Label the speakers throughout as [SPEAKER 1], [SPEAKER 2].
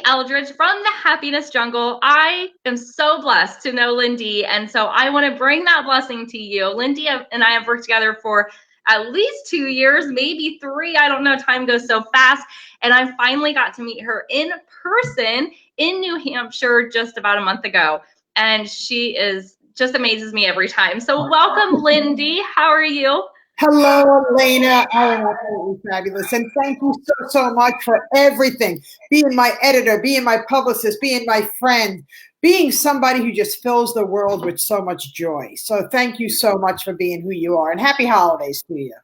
[SPEAKER 1] Eldridge from the Happiness Jungle. I am so blessed to know Lyn-Dee, and so I want to bring that blessing to you. Lyn-Dee and I have worked together for at least 2 years, maybe 3. I don't know. Time goes so fast. And I finally got to meet her in person in New Hampshire just about a month ago. And she just amazes me every time. So welcome, Lyn-Dee. How are you?
[SPEAKER 2] Hello, Elena. I am absolutely fabulous. And thank you so much for everything. Being my editor, being my publicist, being my friend, being somebody who just fills the world with so much joy. So thank you so much for being who you are. And happy holidays to you.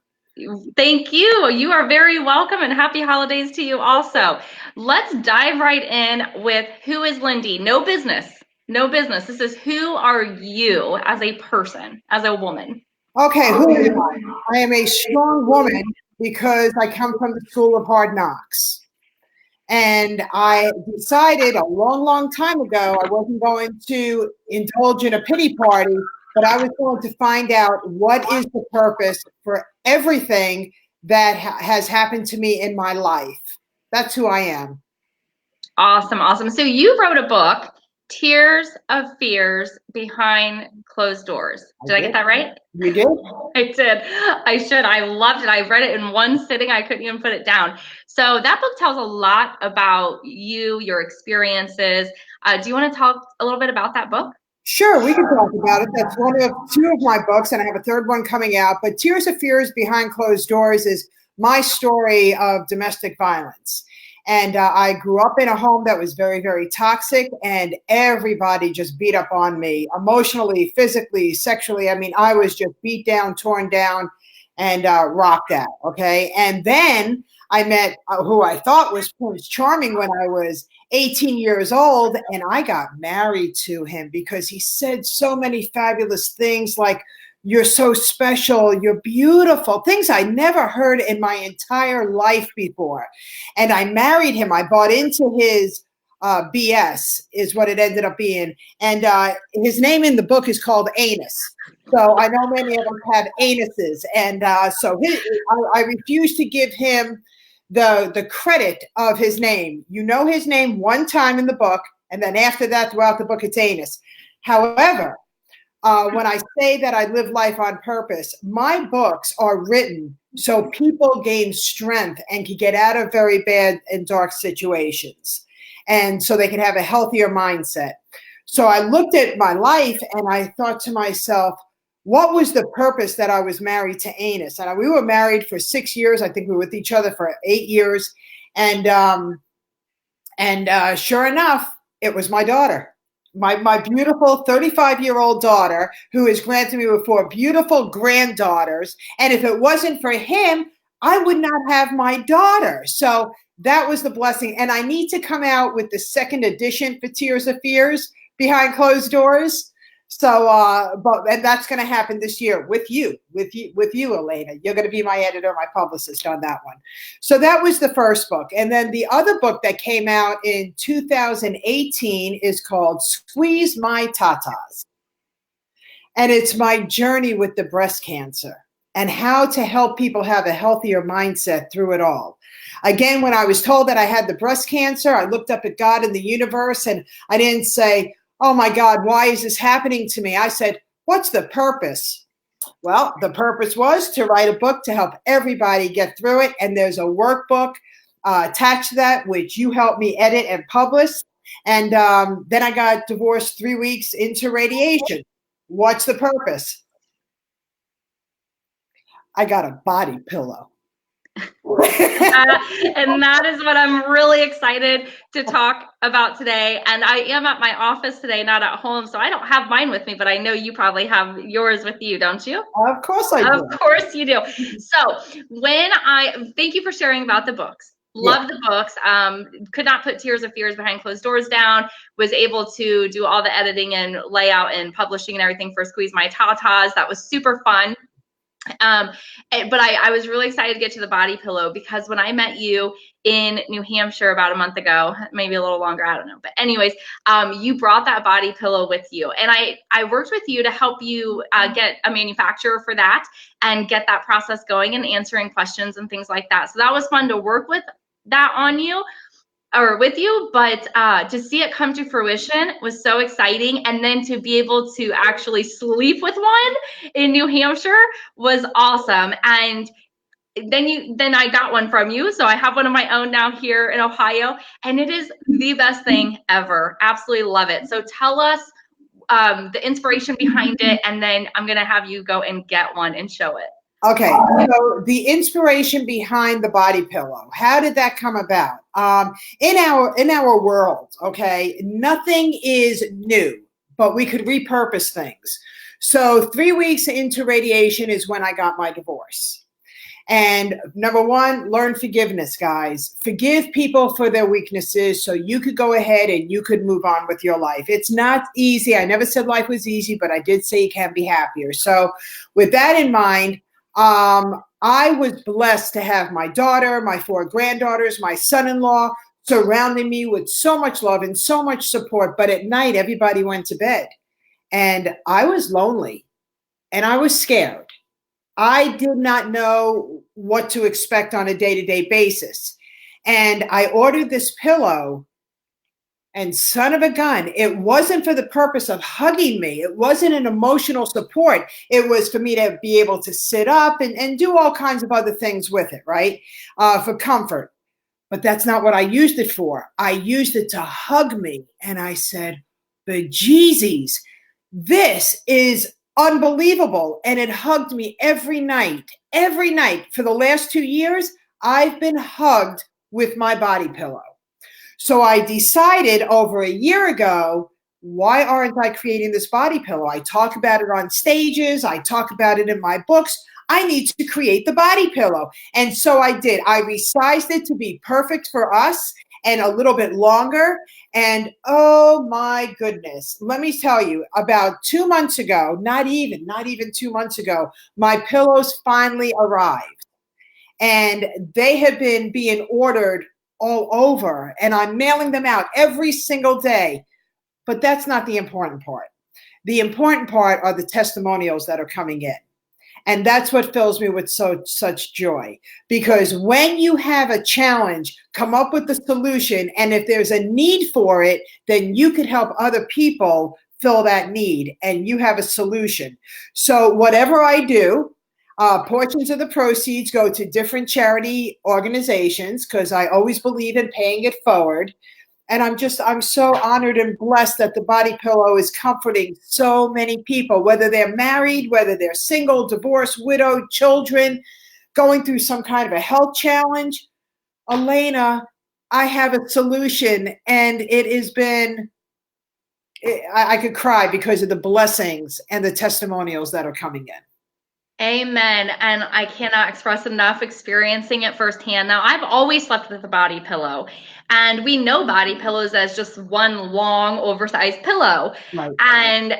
[SPEAKER 1] Thank you. You are very welcome, and happy holidays to you also. Let's dive right in with who is Lyn-Dee? No business. No business. This is who are you as a person, as a woman?
[SPEAKER 2] Okay, who am I? I am a strong woman because I come from the school of hard knocks. And I decided a long time ago I wasn't going to indulge in a pity party, but I was going to find out what is the purpose for everything that has happened to me in my life. That's who I am.
[SPEAKER 1] Awesome, awesome. So you wrote a book, Tears of Fears Behind Closed Doors. Did I get that right?
[SPEAKER 2] You did?
[SPEAKER 1] I did. I should. I loved it. I read it in one sitting. I couldn't even put it down. So that book tells a lot about you, your experiences. Do you want to talk a little bit about that book?
[SPEAKER 2] Sure, we can talk about it. That's one of 2 of my books, and I have a 3rd one coming out. But Tears of Fears Behind Closed Doors is my story of domestic violence. And I grew up in a home that was very toxic, and everybody just beat up on me emotionally, physically, sexually. I mean, I was just beat down, torn down, and rocked out. Okay. And then I met who I thought was Prince Charming when I was 18 years old, and I got married to him because he said so many fabulous things like, "You're so special, you're beautiful," things I never heard in my entire life before. And I married him. I bought into his BS is what it ended up being. And his name in the book is called Anus. So I know many of us have anuses. And I refuse to give him the credit of his name. You know his name one time in the book, and then after that, throughout the book, it's Anus. However, when I say that I live life on purpose, my books are written so people gain strength and can get out of very bad and dark situations, and so they can have a healthier mindset. So I looked at my life and I thought to myself, what was the purpose that I was married to Anus? And we were married for 6 years. I think we were with each other for 8 years. And sure enough, it was my daughter, my beautiful 35-year-old daughter, who has granted me with 4 beautiful granddaughters. And if it wasn't for him, I would not have my daughter. So that was the blessing. And I need to come out with the 2nd edition for Tears of Fears Behind Closed Doors. So, and that's going to happen this year with you, Elena. You're going to be my editor, my publicist on that one. So that was the first book. And then the other book that came out in 2018 is called Squeeze My Tatas. And it's my journey with the breast cancer and how to help people have a healthier mindset through it all. Again, when I was told that I had the breast cancer, I looked up at God and the universe, and I didn't say, "Oh my God, why is this happening to me?" I said, "What's the purpose?" Well, the purpose was to write a book to help everybody get through it. And there's a workbook attached to that, which you helped me edit and publish. And then I got divorced 3 weeks into radiation. What's the purpose? I got a body pillow.
[SPEAKER 1] And that is what I'm really excited to talk about today. And I am at my office today, not at home, so I don't have mine with me, but I know you probably have yours with you, don't you?
[SPEAKER 2] Of course I do.
[SPEAKER 1] Of course you do. So thank you for sharing about the books. Love the books. Could not put Tears of Fears Behind Closed Doors down. Was able to do all the editing and layout and publishing and everything for Squeeze My Tatas. That was super fun. But I was really excited to get to the body pillow because when I met you in New Hampshire about a month ago, maybe a little longer, I don't know. But anyways, you brought that body pillow with you. And I worked with you to help you get a manufacturer for that and get that process going and answering questions and things like that. So that was fun to work with that on you. or with you, but to see it come to fruition was so exciting. And then to be able to actually sleep with one in New Hampshire was awesome. And then I got one from you. So I have one of my own now here in Ohio, and it is the best thing ever. Absolutely love it. So tell us the inspiration behind it, and then I'm going to have you go and get one and show it.
[SPEAKER 2] Okay, so the inspiration behind the body pillow, how did that come about? In our world, okay, nothing is new, but we could repurpose things. So 3 weeks into radiation is when I got my divorce. And number one, learn forgiveness, guys. Forgive people for their weaknesses so you could go ahead and you could move on with your life. It's not easy. I never said life was easy, but I did say you can be happier. So with that in mind, I was blessed to have my daughter, my 4 granddaughters, my son-in-law surrounding me with so much love and so much support. But at night, everybody went to bed. And I was lonely and I was scared. I did not know what to expect on a day-to-day basis. And I ordered this pillow, and son of a gun, it wasn't for the purpose of hugging me. It wasn't an emotional support. It was for me to be able to sit up and do all kinds of other things with it, right? For comfort. But that's not what I used it for. I used it to hug me. And I said, bejesus, this is unbelievable. And it hugged me every night. Every night for the last 2 years, I've been hugged with my body pillow. So I decided over a year ago, why aren't I creating this body pillow? I talk about it on stages. I talk about it in my books. I need to create the body pillow. And so I did. I resized it to be perfect for us and a little bit longer. And oh my goodness, let me tell you, about 2 months ago, not even 2 months ago, my pillows finally arrived. And they have been being ordered all over, and I'm mailing them out every single day. But that's not the important part. The important part are the testimonials that are coming in. And that's what fills me with such joy. Because when you have a challenge, come up with the solution. And if there's a need for it, then you could help other people fill that need. And you have a solution. So whatever I do, portions of the proceeds go to different charity organizations because I always believe in paying it forward. And I'm so honored and blessed that the body pillow is comforting so many people, whether they're married, whether they're single, divorced, widowed, children, going through some kind of a health challenge. Elena, I have a solution, and it has been, I could cry because of the blessings and the testimonials that are coming in.
[SPEAKER 1] Amen. And I cannot express enough experiencing it firsthand. Now, I've always slept with a body pillow, and we know body pillows as just one long, oversized pillow. Right. And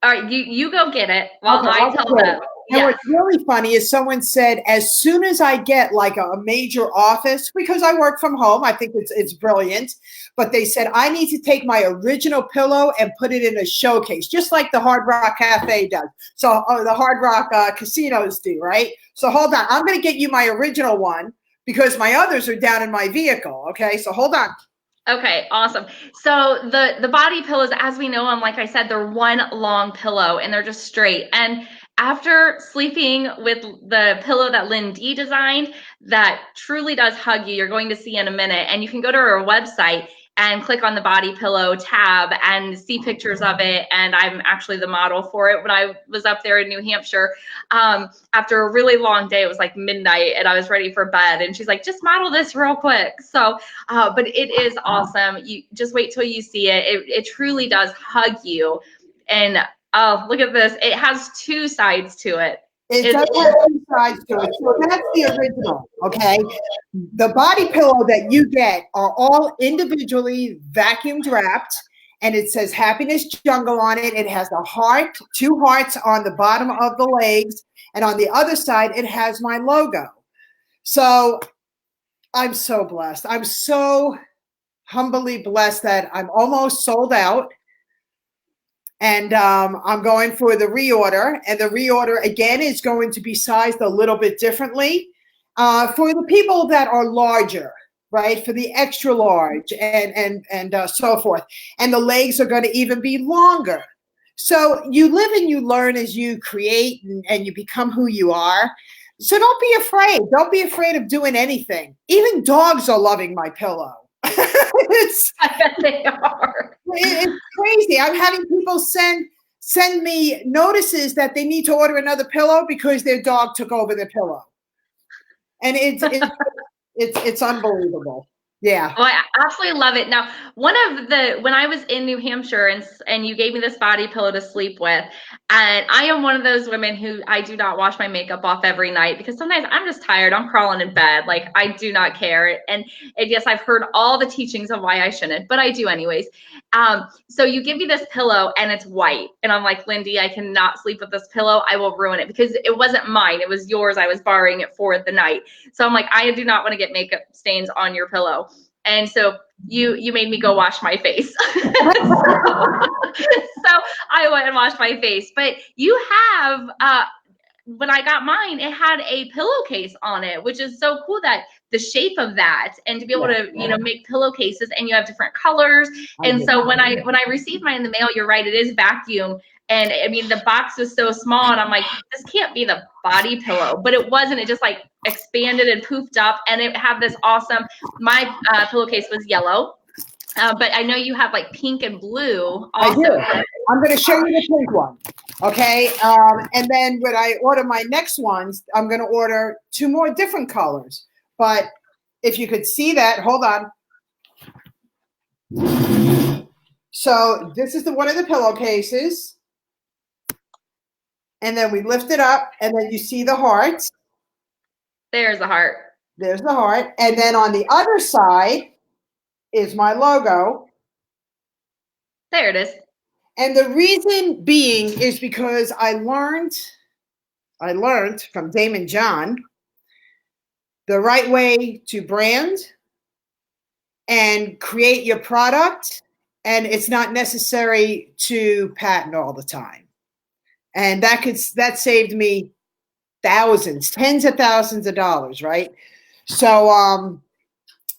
[SPEAKER 1] all right, you go get it while I tell them.
[SPEAKER 2] And what's really funny is someone said, as soon as I get like a major office, because I work from home, I think it's brilliant, but they said, I need to take my original pillow and put it in a showcase, just like the Hard Rock Cafe does. So the Hard Rock casinos do, right? So hold on. I'm going to get you my original one because my others are down in my vehicle. Okay, so hold on.
[SPEAKER 1] Okay, awesome. So the body pillows, as we know them, like I said, they're one long pillow and they're just straight. And after sleeping with the pillow that Lyn-Dee designed, that truly does hug you, you're going to see in a minute. And you can go to her website and click on the body pillow tab and see pictures of it. And I'm actually the model for it. When I was up there in New Hampshire, after a really long day, it was like midnight and I was ready for bed. And she's like, just model this real quick. So, but it is awesome. You just wait till you see it. It truly does hug you. And oh, look at this. It has 2 sides to it.
[SPEAKER 2] It does have 2 sides to it. So that's the original, okay? The body pillow that you get are all individually vacuum wrapped, and it says Happiness Jungle on it. It has a heart, 2 hearts on the bottom of the legs, and on the other side, it has my logo. So I'm so blessed. I'm so humbly blessed that I'm almost sold out. And I'm going for the reorder. And the reorder, again, is going to be sized a little bit differently. For the people that are larger, right, for the extra large, and so forth. And the legs are going to even be longer. So you live and you learn as you create, and you become who you are. So don't be afraid. Don't be afraid of doing anything. Even dogs are loving my pillow.
[SPEAKER 1] I bet they are.
[SPEAKER 2] It's crazy. I'm having people send me notices that they need to order another pillow because their dog took over the pillow, and it's unbelievable. Yeah.
[SPEAKER 1] Oh, I absolutely love it. Now, when I was in New Hampshire and you gave me this body pillow to sleep with, and I am one of those women who I do not wash my makeup off every night because sometimes I'm just tired. I'm crawling in bed. Like I do not care. And yes, I've heard all the teachings of why I shouldn't, but I do anyways. So you give me this pillow and it's white. And I'm like, Lyn-Dee, I cannot sleep with this pillow. I will ruin it because it wasn't mine. It was yours. I was borrowing it for the night. So I'm like, I do not want to get makeup stains on your pillow. And so you made me go wash my face. So I went and washed my face. But you have when I got mine, it had a pillowcase on it, which is so cool, that the shape of that, and to be able to, make pillowcases, and you have different colors. And so when I received mine in the mail, you're right, it is vacuum. And I mean, the box was so small, and I'm like, this can't be the body pillow, but it wasn't. It just like expanded and poofed up, and it had this awesome. My pillowcase was yellow, but I know you have like pink and blue also.
[SPEAKER 2] I do. I'm going to show you the pink one. Okay. And then when I order my next ones, I'm going to order 2 more different colors. But if you could see that, hold on. So this is one of the pillowcases. And then we lift it up, and then you see the heart.
[SPEAKER 1] There's the heart.
[SPEAKER 2] There's the heart. And then on the other side is my logo.
[SPEAKER 1] There it is.
[SPEAKER 2] And the reason being is because I learned from Damon John the right way to brand and create your product. And it's not necessary to patent all the time. And that saved me thousands, tens of thousands of dollars, right? So,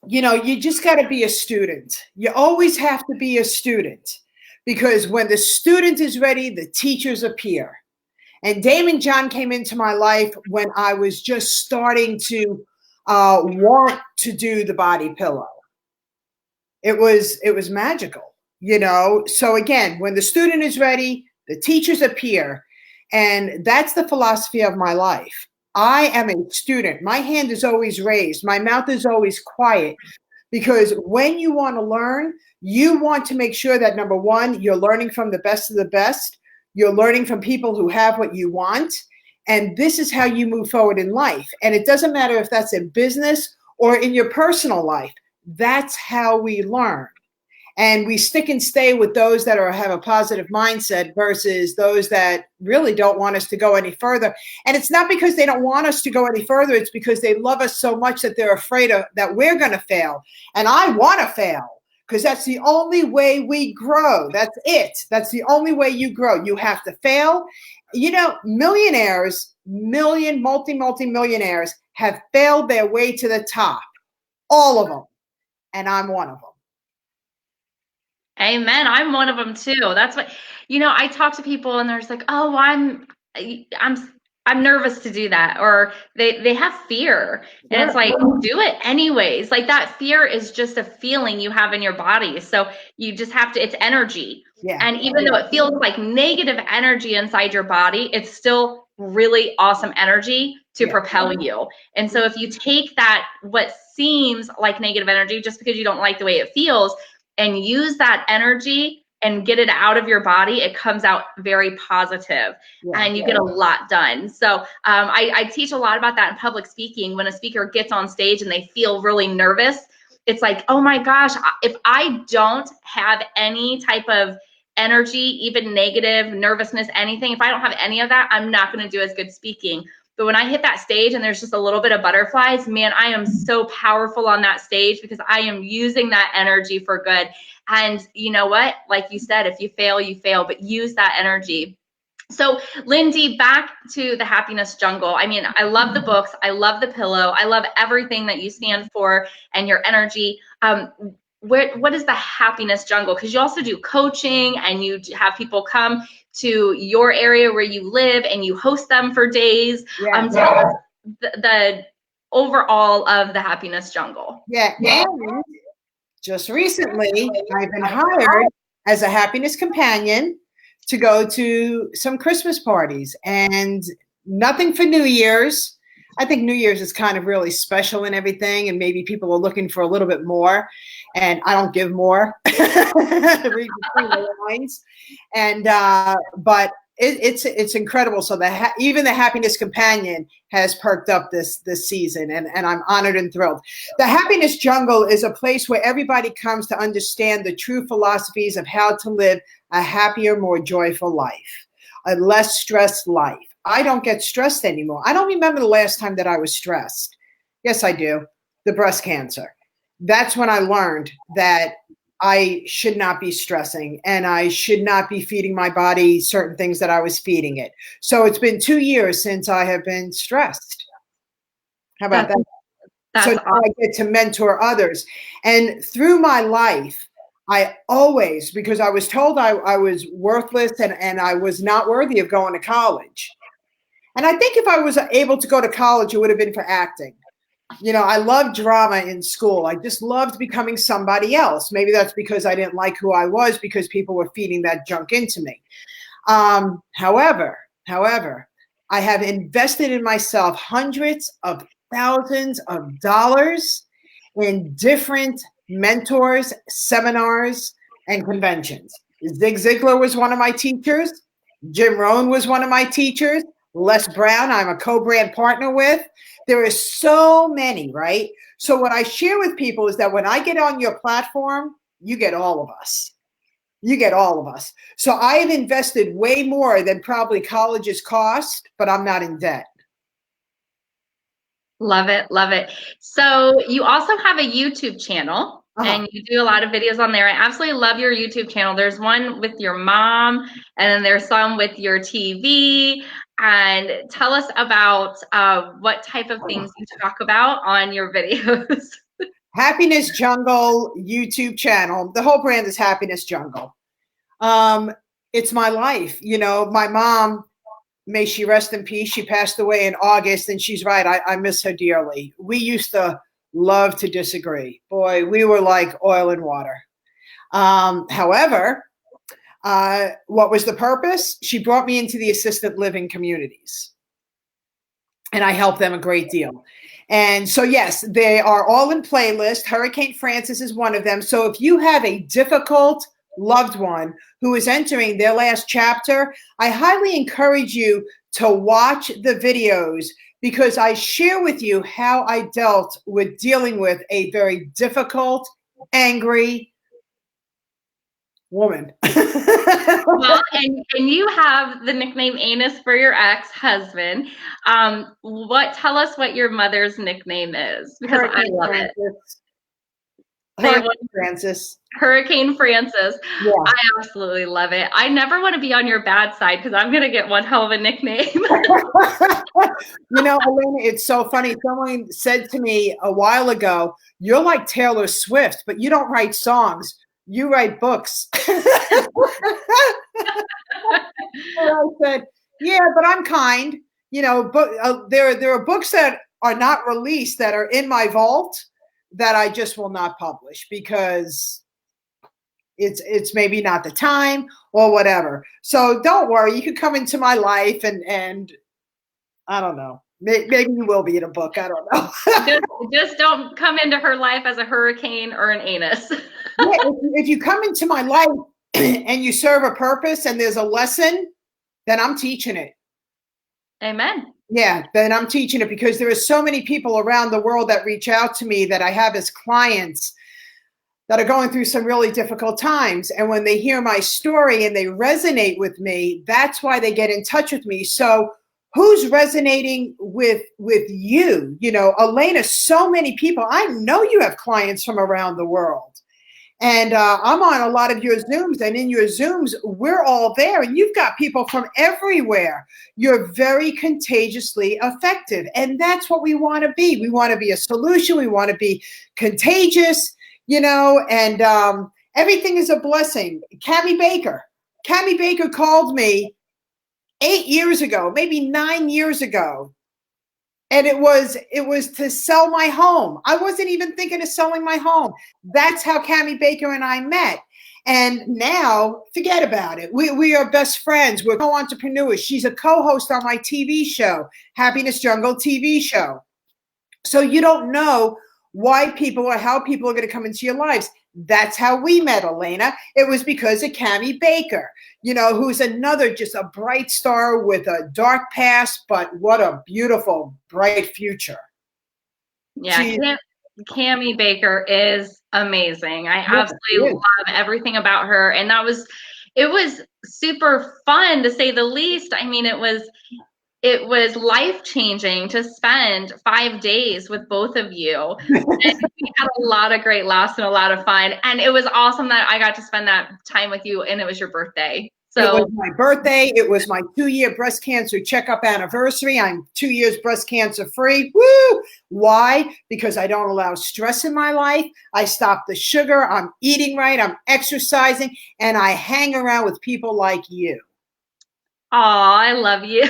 [SPEAKER 2] you just got to be a student. You always have to be a student, because when the student is ready, the teachers appear. And Damon John came into my life when I was just starting to want to do the body pillow. It was magical, So again, when the student is ready, the teachers appear. And that's the philosophy of my life. I am a student. My hand is always raised. My mouth is always quiet, because when you want to learn, you want to make sure that, number one, you're learning from the best of the best. You're learning from people who have what you want. And this is how you move forward in life. And it doesn't matter if that's in business or in your personal life. That's how we learn. And we stick and stay with those that have a positive mindset versus those that really don't want us to go any further. And it's not because they don't want us to go any further. It's because they love us so much that they're afraid that we're going to fail. And I want to fail, because that's the only way we grow. That's it. That's the only way you grow. You have to fail. Millionaires, multi-millionaires have failed their way to the top. All of them. And I'm one of them.
[SPEAKER 1] Amen. I'm one of them too. That's what, I talk to people and they're just like, oh, I'm nervous to do that. Or they have fear, and it's like, do it anyways. Like, that fear is just a feeling you have in your body. So you just have to, it's energy. Yeah. And even though it feels like negative energy inside your body, it's still really awesome energy to propel you. And so if you take that, what seems like negative energy, just because you don't like the way it feels, and use that energy and get it out of your body, it comes out very positive, and you get a lot done. So I teach a lot about that in public speaking. When a speaker gets on stage and they feel really nervous, it's like, oh my gosh, if I don't have any type of energy, even negative, nervousness, anything, if I don't have any of that, I'm not going to do as good speaking. But when I hit that stage and there's just a little bit of butterflies, man, I am so powerful on that stage, because I am using that energy for good. And you know what? Like you said, if you fail, you fail, but use that energy. So, Lyn-Dee, back to the happiness jungle. I mean, I love the books. I love the pillow. I love everything that you stand for and your energy. What is the happiness jungle? Because you also do coaching and you have people come to your area where you live and you host them for days.
[SPEAKER 2] Yeah.
[SPEAKER 1] Tell us the overall of the happiness jungle.
[SPEAKER 2] Yeah. And just recently, I've been hired as a happiness companion to go to some Christmas parties, and nothing for New Year's. I think New Year's is kind of really special and everything, and maybe people are looking for a little bit more, and I don't give more. Read between the lines, and but it's incredible. So even the happiness companion has perked up this season, and I'm honored and thrilled. The happiness jungle is a place where everybody comes to understand the true philosophies of how to live a happier, more joyful life, a less stressed life. I don't get stressed anymore. I don't remember the last time that I was stressed. Yes, I do. The breast cancer. That's when I learned that I should not be stressing and I should not be feeding my body certain things that I was feeding it. So it's been 2 years since I have been stressed. How about that? So now I get to mentor others. And through my life, I always, because I was told I was worthless and I was not worthy of going to college. And I think if I was able to go to college, it would have been for acting. You know, I loved drama in school. I just loved becoming somebody else. Maybe that's because I didn't like who I was, because people were feeding that junk into me. However, I have invested in myself hundreds of thousands of dollars in different mentors, seminars, and conventions. Zig Ziglar was one of my teachers. Jim Rohn was one of my teachers. Les Brown, I'm a co-brand partner with. There are so many, right? So what I share with people is that when I get on your platform, you get all of us. You get all of us. So I have invested way more than probably colleges cost, but I'm not in debt.
[SPEAKER 1] Love it. Love it. So you also have a YouTube channel. And you do a lot of videos on there. I absolutely love your YouTube channel. There's one with your mom, and then there's some with your TV. And tell us about what type of things you talk about on your videos.
[SPEAKER 2] Happiness Jungle YouTube channel. The whole brand is Happiness Jungle. It's my life. You know, my mom, may she rest in peace, she passed away in August, and she's right. I miss her dearly. We used to love to disagree. Boy, we were like oil and water. However, what was the purpose? She brought me into the assisted living communities, and I helped them a great deal. And so, yes, they are all in playlist. Hurricane Francis is one of them. So if you have a difficult loved one who is entering their last chapter, I highly encourage you to watch the videos, because I share with you how I dealt with dealing with a very difficult, angry woman.
[SPEAKER 1] Well, and you have the nickname Anus for your ex-husband. Tell us what your mother's nickname is, because I love it.
[SPEAKER 2] Hurricane Francis.
[SPEAKER 1] Hurricane Francis.
[SPEAKER 2] Yeah.
[SPEAKER 1] I absolutely love it. I never want to be on your bad side, because I'm going to get one hell of a nickname.
[SPEAKER 2] You know, Elena, it's so funny. Someone said to me a while ago, you're like Taylor Swift, but you don't write songs. You write books. I said, yeah, but I'm kind. You know, but there are books that are not released that are in my vault that I just will not publish, because it's maybe not the time or whatever. So don't worry, you can come into my life and I don't know, maybe you will be in a book. I don't know.
[SPEAKER 1] just don't come into her life as a hurricane or an anus.
[SPEAKER 2] Yeah, if you come into my life and you serve a purpose and there's a lesson, then I'm teaching it.
[SPEAKER 1] Amen.
[SPEAKER 2] Yeah, then I'm teaching it, because there are so many people around the world that reach out to me that I have as clients that are going through some really difficult times. And when they hear my story and they resonate with me, that's why they get in touch with me. So who's resonating with you? You know, Elena, so many people. I know you have clients from around the world. And I'm on a lot of your Zooms, and in your Zooms, we're all there, and you've got people from everywhere. You're very contagiously effective, and that's what we want to be. We want to be a solution. We want to be contagious, and everything is a blessing. Cammie Baker called me 8 years ago, maybe 9 years ago. And it was to sell my home. I wasn't even thinking of selling my home. That's how Cammie Baker and I met. And now, forget about it. We are best friends. We're co-entrepreneurs. She's a co-host on my TV show, Happiness Jungle TV show. So you don't know why people or how people are going to come into your lives. That's how we met, Elena. It was because of Cammie Baker, who's another just a bright star with a dark past, but what a beautiful, bright future.
[SPEAKER 1] Yeah, Cammie Baker is amazing. I absolutely love everything about her. And it was super fun, to say the least. I mean, it was life-changing to spend 5 days with both of you. And we had a lot of great laughs and a lot of fun. And it was awesome that I got to spend that time with you, and it was your birthday. So
[SPEAKER 2] it was my birthday. It was my 2-year breast cancer checkup anniversary. I'm 2 years breast cancer free. Woo! Why? Because I don't allow stress in my life. I stop the sugar. I'm eating right. I'm exercising. And I hang around with people like you.
[SPEAKER 1] Oh, I love you.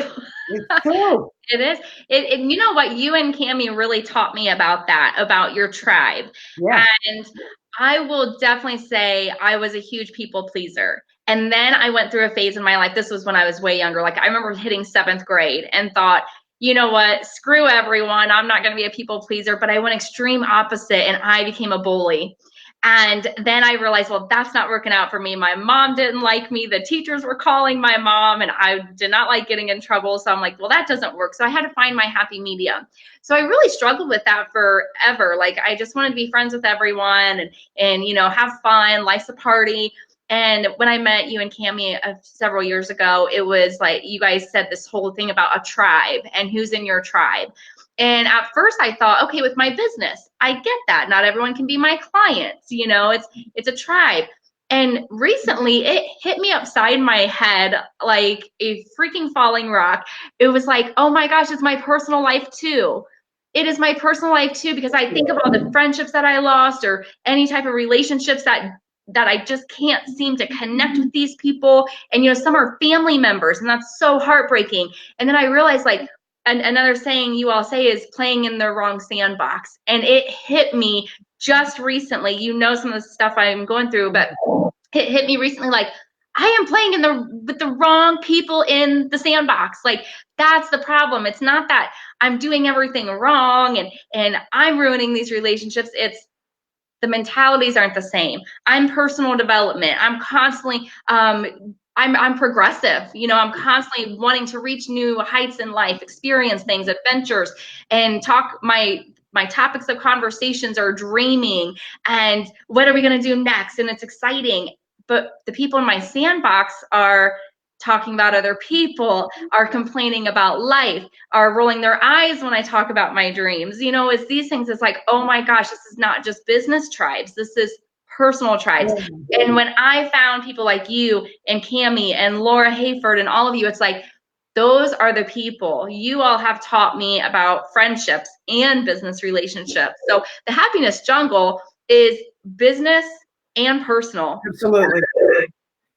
[SPEAKER 2] It's true.
[SPEAKER 1] It is. You know what? You and Cammie really taught me about your tribe.
[SPEAKER 2] Yeah.
[SPEAKER 1] And I will definitely say I was a huge people pleaser. And then I went through a phase in my life. This was when I was way younger. Like, I remember hitting 7th grade and thought, you know what? Screw everyone. I'm not going to be a people pleaser. But I went extreme opposite, and I became a bully. And then I realized, well, that's not working out for me. My mom didn't like me. The teachers were calling my mom, and I did not like getting in trouble. So I'm like, well, that doesn't work. So I had to find my happy medium. So I really struggled with that forever. Like, I just wanted to be friends with everyone and have fun. Life's a party. And when I met you and Cammie several years ago, it was like you guys said this whole thing about a tribe and who's in your tribe. And at first I thought, okay, with my business, I get that. Not everyone can be my clients. It's a tribe. And recently it hit me upside my head like a freaking falling rock. It was like, oh my gosh, it's my personal life too. It is my personal life too, because I think of all the friendships that I lost, or any type of relationships that I just can't seem to connect with these people. And, some are family members, and that's so heartbreaking. And then I realized, like, another saying you all say is playing in the wrong sandbox. And it hit me just recently. Some of the stuff I'm going through, but it hit me recently, like, I am playing with the wrong people in the sandbox. Like, that's the problem. It's not that I'm doing everything wrong and I'm ruining these relationships. It's the mentalities aren't the same. I'm personal development. I'm constantly I'm progressive. I'm constantly wanting to reach new heights in life, experience things, adventures, and talk. My topics of conversations are dreaming and what are we going to do next? And it's exciting. But the people in my sandbox are talking about other people, are complaining about life, are rolling their eyes when I talk about my dreams. It's these things. It's like, oh my gosh, this is not just business tribes. This is personal tribes. And when I found people like you and Cammie and Laura Hayford and all of you, it's like, those are the people. You all have taught me about friendships and business relationships. So the Happiness Jungle is business and personal.
[SPEAKER 2] Absolutely.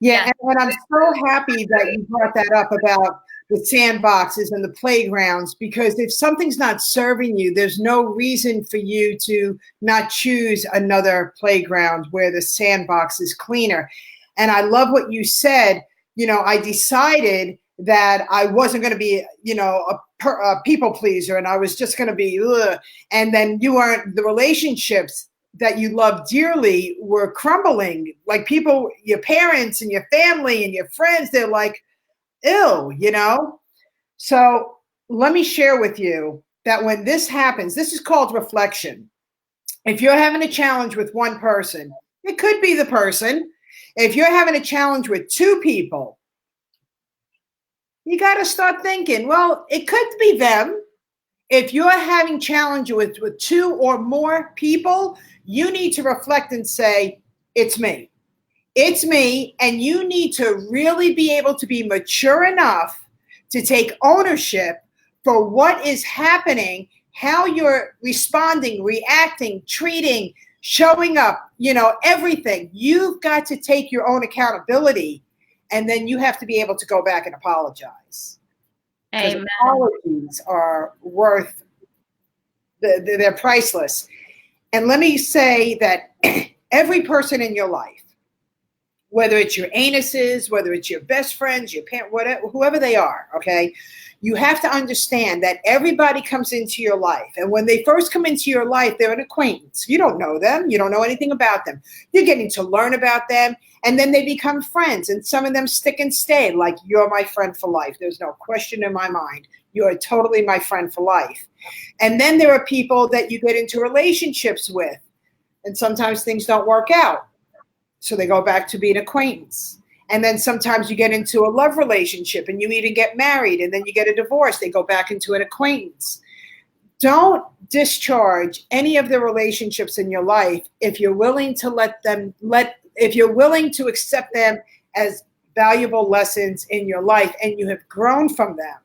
[SPEAKER 2] Yeah, and I'm so happy that you brought that up about the sandboxes and the playgrounds, because if something's not serving you, there's no reason for you to not choose another playground where the sandbox is cleaner. And I love what you said. I decided that I wasn't going to be, a people pleaser, and I was just going to be, ugh. And then the relationships that you love dearly were crumbling. Like, people, your parents and your family and your friends, they're like, ew, So let me share with you that when this happens, this is called reflection. If you're having a challenge with one person, it could be the person. If you're having a challenge with 2 people, you got to start thinking, well, it could be them. If you're having challenge with 2 or more people, you need to reflect and say, It's me. It's me. And you need to really be able to be mature enough to take ownership for what is happening, how you're responding, reacting, treating, showing up, everything. You've got to take your own accountability, and then you have to be able to go back and apologize.
[SPEAKER 1] Amen.
[SPEAKER 2] Apologies are worth, they're priceless. And let me say that every person in your life, whether it's your anuses, whether it's your best friends, your parents, whatever, whoever they are, okay, you have to understand that everybody comes into your life. And when they first come into your life, they're an acquaintance. You don't know them. You don't know anything about them. You're getting to learn about them. And then they become friends. And some of them stick and stay, like, you're my friend for life. There's no question in my mind. You're totally my friend for life. And then there are people that you get into relationships with. And sometimes things don't work out. So they go back to being acquaintance. And then sometimes you get into a love relationship and you even get married and then you get a divorce. They go back into an acquaintance. Don't discharge any of the relationships in your life if you're willing to if you're willing to accept them as valuable lessons in your life and you have grown from them.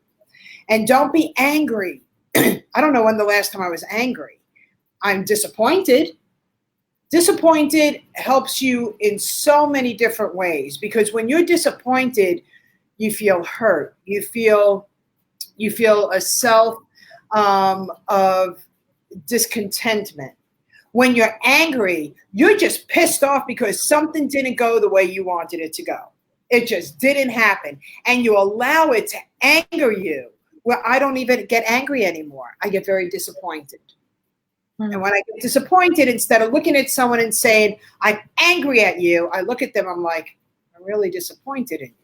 [SPEAKER 2] And don't be angry. I don't know when the last time I was angry. I'm disappointed. Disappointed helps you in so many different ways, because when you're disappointed, you feel hurt. You feel a self of discontentment. When you're angry, you're just pissed off because something didn't go the way you wanted it to go. It just didn't happen. And you allow it to anger you. Well, I don't even get angry anymore. I get very disappointed. And when I get disappointed, instead of looking at someone and saying, I'm angry at you, I look at them, I'm like, I'm really disappointed in you.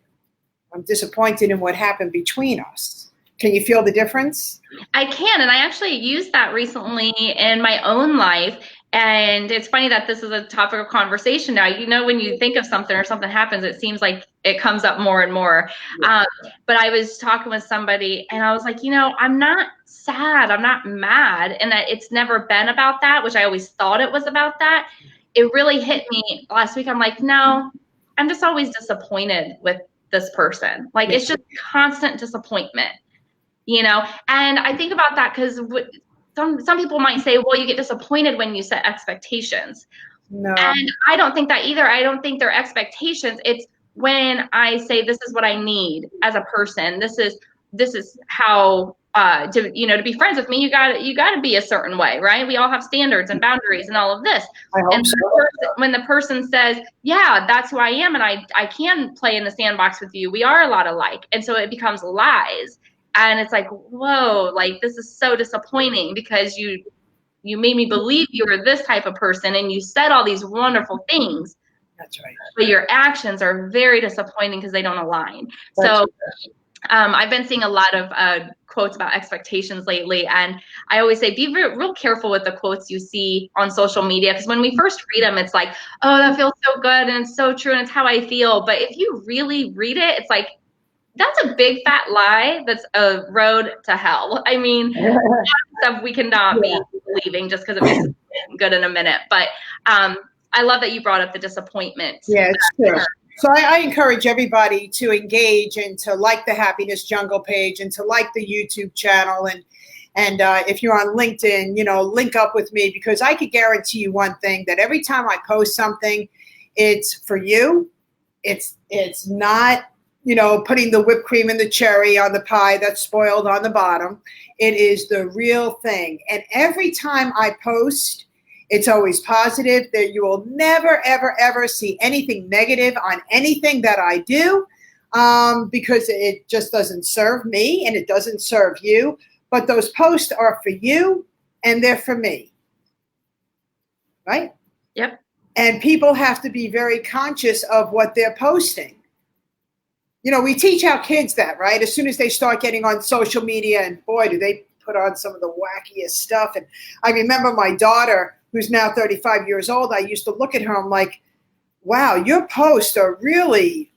[SPEAKER 2] I'm disappointed in what happened between us. Can you feel the difference?
[SPEAKER 1] I can. And I actually used that recently in my own life. And it's funny that this is a topic of conversation now. When you think of something or something happens, it seems like it comes up more and more. But I was talking with somebody and I was like, I'm not sad. I'm not mad. And it's never been about that, which I always thought it was about that. It really hit me last week. I'm like, no, I'm just always disappointed with this person. Like, it's just constant disappointment, And I think about that because some people might say, well, you get disappointed when you set expectations.
[SPEAKER 2] No.
[SPEAKER 1] And I don't think that either. I don't think they're expectations. It's when I say, this is what I need as a person. This is how to be friends with me. You got to be a certain way, right? We all have standards and boundaries and all of this.
[SPEAKER 2] I hope so.
[SPEAKER 1] When the person says, yeah, that's who I am, and I can play in the sandbox with you, we are a lot alike. And so it becomes lies. And it's like, whoa, like, this is so disappointing because you made me believe you were this type of person and you said all these wonderful things.
[SPEAKER 2] That's right.
[SPEAKER 1] But your actions are very disappointing because they don't align. So I've been seeing a lot of quotes about expectations lately. And I always say, be real careful with the quotes you see on social media. Because when we first read them, it's like, oh, that feels so good. And it's so true. And it's how I feel. But if you really read it, it's like, that's a big fat lie. That's a road to hell. I mean, stuff we cannot be believing just because it makes us good in a minute. But I love that you brought up the disappointment.
[SPEAKER 2] Yeah, it's true. So I encourage everybody to engage and to like the Happiness Jungle page and to like the YouTube channel. And if you're on LinkedIn, link up with me, because I could guarantee you one thing, that every time I post something, it's for you. It's not, putting the whipped cream and the cherry on the pie that's spoiled on the bottom. It is the real thing. And every time I post, it's always positive. That you will never, ever, ever see anything negative on anything that I do, because it just doesn't serve me and it doesn't serve you. But those posts are for you and they're for me. Right?
[SPEAKER 1] Yep.
[SPEAKER 2] And people have to be very conscious of what they're posting. We teach our kids that, right? As soon as they start getting on social media, and boy, do they put on some of the wackiest stuff. And I remember my daughter, who's now 35 years old, I used to look at her, I'm like, wow, your posts are really,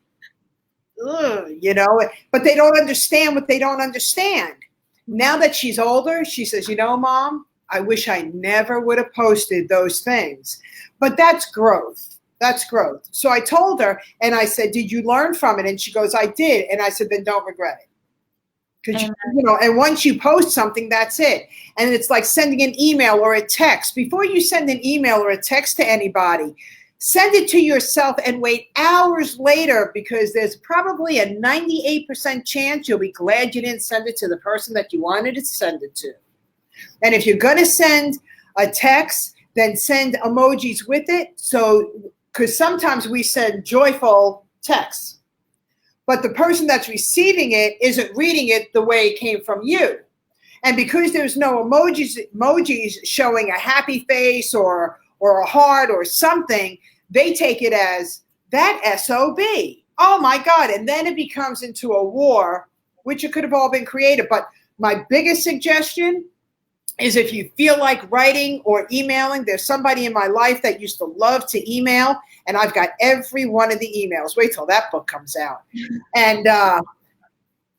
[SPEAKER 2] but they don't understand what they don't understand. Now that she's older, she says, Mom, I wish I never would have posted those things. But that's growth. That's growth. So I told her, and I said, did you learn from it? And she goes, I did. And I said, then don't regret it. Because, and once you post something, that's it. And it's like sending an email or a text. Before you send an email or a text to anybody, send it to yourself and wait hours later, because there's probably a 98% chance you'll be glad you didn't send it to the person that you wanted to send it to. And if you're going to send a text, then send emojis with it. So, because sometimes we send joyful texts, but the person that's receiving it isn't reading it the way it came from you. And because there's no emojis showing a happy face or a heart or something, they take it as that SOB. Oh my God. And then it becomes into a war, which it could have all been created. But my biggest suggestion is, if you feel like writing or emailing, there's somebody in my life that used to love to email, and I've got every one of the emails. Wait till that book comes out. And,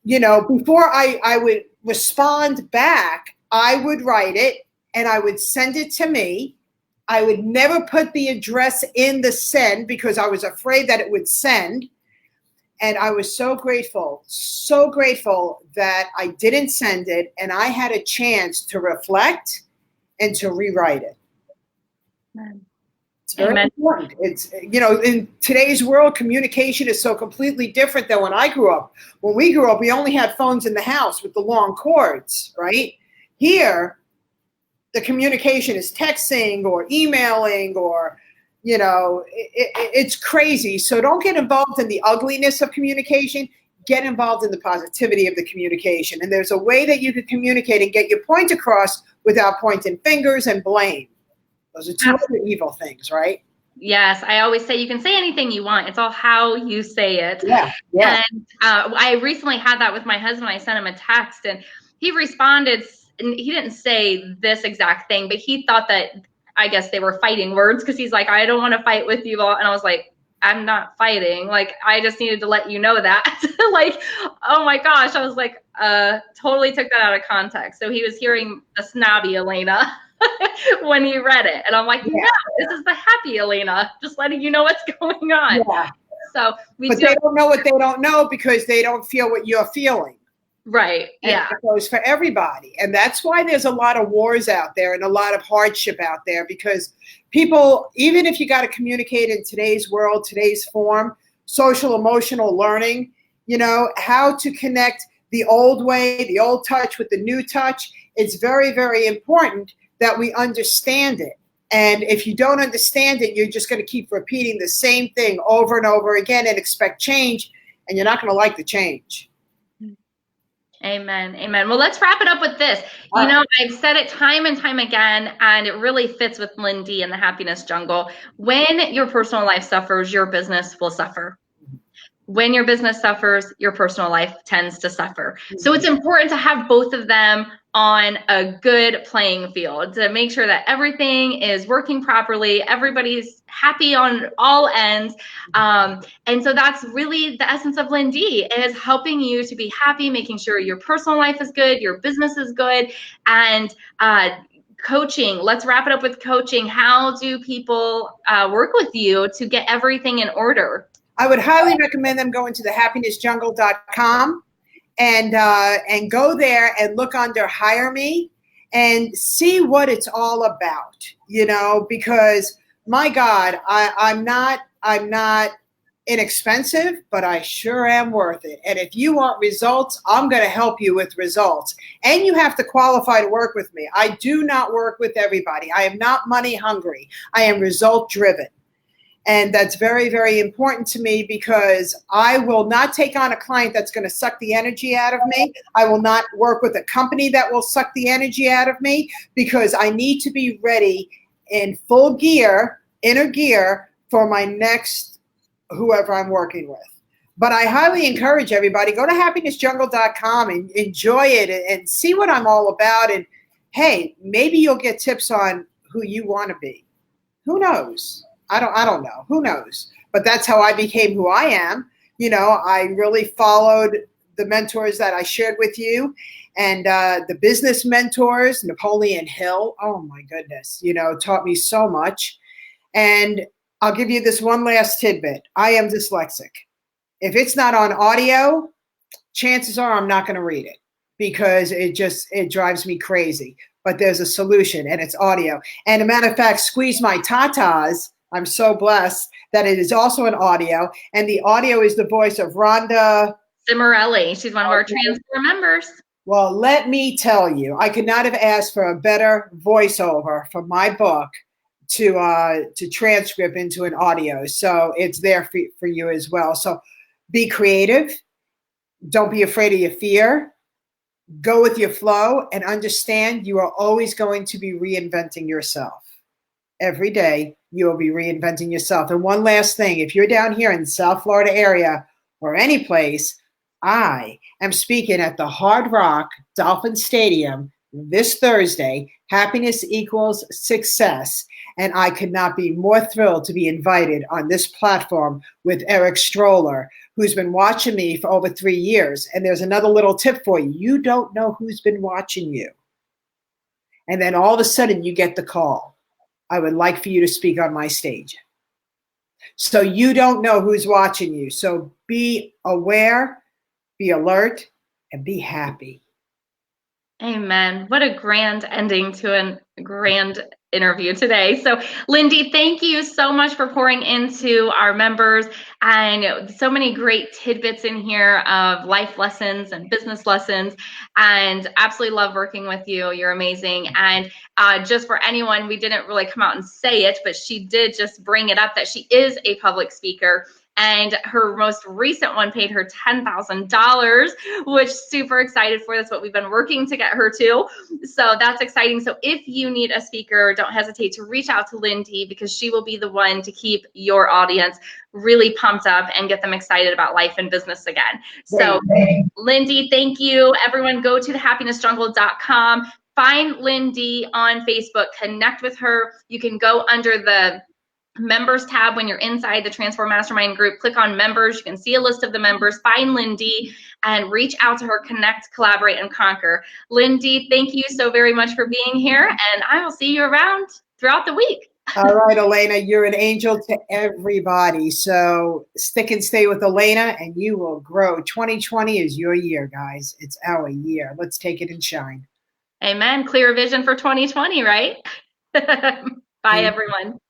[SPEAKER 2] before I would respond back, I would write it and I would send it to me. I would never put the address in the send because I was afraid that it would send. And I was so grateful that I didn't send it, and I had a chance to reflect and to rewrite it. It's very important. It's, in today's world, communication is so completely different than when I grew up. When we grew up, we only had phones in the house with the long cords, right? Here, the communication is texting or emailing or, it's crazy. So don't get involved in the ugliness of communication. Get involved in the positivity of the communication. And there's a way that you can communicate and get your point across without pointing fingers and blame. Those are two other evil things, right?
[SPEAKER 1] Yes, I always say you can say anything you want. It's all how you say it.
[SPEAKER 2] Yeah.
[SPEAKER 1] And I recently had that with my husband. I sent him a text, and he responded, and he didn't say this exact thing, but he thought that, I guess they were fighting words, because he's like, I don't want to fight with you all. And I was like, I'm not fighting. Like, I just needed to let you know that. Like, oh my gosh. I was like, totally took that out of context. So he was hearing the snobby Elena when he read it. And I'm like, no, this is the happy Elena, just letting you know what's going on.
[SPEAKER 2] Yeah.
[SPEAKER 1] So
[SPEAKER 2] they don't know what they don't know because they don't feel what you're feeling.
[SPEAKER 1] Right. Yeah.
[SPEAKER 2] And it goes for everybody. And that's why there's a lot of wars out there and a lot of hardship out there, because people, even if you got to communicate in today's world, today's form, social emotional learning, how to connect the old way, the old touch with the new touch. It's very, very important that we understand it. And if you don't understand it, you're just going to keep repeating the same thing over and over again and expect change, and you're not going to like the change.
[SPEAKER 1] Amen. Amen. Well, let's wrap it up with this. I've said it time and time again, and it really fits with Lyn-Dee and the happiness jungle. When your personal life suffers, your business will suffer. When your business suffers, your personal life tends to suffer. So it's important to have both of them on a good playing field to make sure that everything is working properly. Everybody's happy on all ends. And so that's really the essence of Lyn-Dee, is helping you to be happy, making sure your personal life is good, your business is good, and coaching. Let's wrap it up with coaching. How do people work with you to get everything in order?
[SPEAKER 2] I would highly recommend them going to thehappinessjungle.com and go there and look under Hire Me and see what it's all about, because my God, I'm not inexpensive, but I sure am worth it. And if you want results, I'm going to help you with results. And you have to qualify to work with me. I do not work with everybody. I am not money hungry. I am result driven. And that's very, very important to me, because I will not take on a client that's going to suck the energy out of me. I will not work with a company that will suck the energy out of me, because I need to be ready in full gear, inner gear, for my next whoever I'm working with. But I highly encourage everybody, go to happinessjungle.com and enjoy it and see what I'm all about. And hey, maybe you'll get tips on who you want to be. Who knows? I don't know. Who knows? But that's how I became who I am. I really followed the mentors that I shared with you, and the business mentors, Napoleon Hill. Oh my goodness, taught me so much. And I'll give you this one last tidbit. I am dyslexic. If it's not on audio, chances are I'm not going to read it because it drives me crazy. But there's a solution, and it's audio. And a matter of fact, Squeeze My Tatas, I'm so blessed that it is also an audio, and the audio is the voice of Rhonda
[SPEAKER 1] Cimarelli. She's one of our Transform members.
[SPEAKER 2] Well, let me tell you, I could not have asked for a better voiceover for my book to transcript into an audio. So it's there for you as well. So be creative. Don't be afraid of your fear. Go with your flow and understand you are always going to be reinventing yourself. Every day you will be reinventing yourself. And one last thing, if you're down here in the South Florida area or any place, I am speaking at the Hard Rock Dolphin Stadium this Thursday. Happiness equals success. And I could not be more thrilled to be invited on this platform with Eric Stroller, who's been watching me for over 3 years. And there's another little tip for you. You don't know who's been watching you. And then all of a sudden you get the call. I would like for you to speak on my stage. So you don't know who's watching you. So be aware, be alert, and be happy.
[SPEAKER 1] Amen. What a grand ending to a grand interview today. So, Lyn-Dee, thank you so much for pouring into our members, and so many great tidbits in here of life lessons and business lessons, and absolutely love working with you. You're amazing. And just for anyone, we didn't really come out and say it, but she did just bring it up that she is a public speaker. And her most recent one paid her $10,000, which super excited for. That's what we've been working to get her to. So that's exciting. So if you need a speaker, don't hesitate to reach out to Lyn-Dee, because she will be the one to keep your audience really pumped up and get them excited about life and business again. So Lyn-Dee, thank you. Everyone go to thehappinessjungle.com. Find Lyn-Dee on Facebook, connect with her. You can go under the members tab when you're inside the Transform Mastermind group. Click on members. You can see a list of the members. Find Lyn-Dee and reach out to her. Connect, collaborate, and conquer. Lyn-Dee, thank you so very much for being here, and I will see you around throughout the week.
[SPEAKER 2] All right, Elena, you're an angel to everybody. So stick and stay with Elena, and you will grow. 2020 is your year, guys. It's our year. Let's take it and shine.
[SPEAKER 1] Amen. Clear vision for 2020, right? Bye, everyone.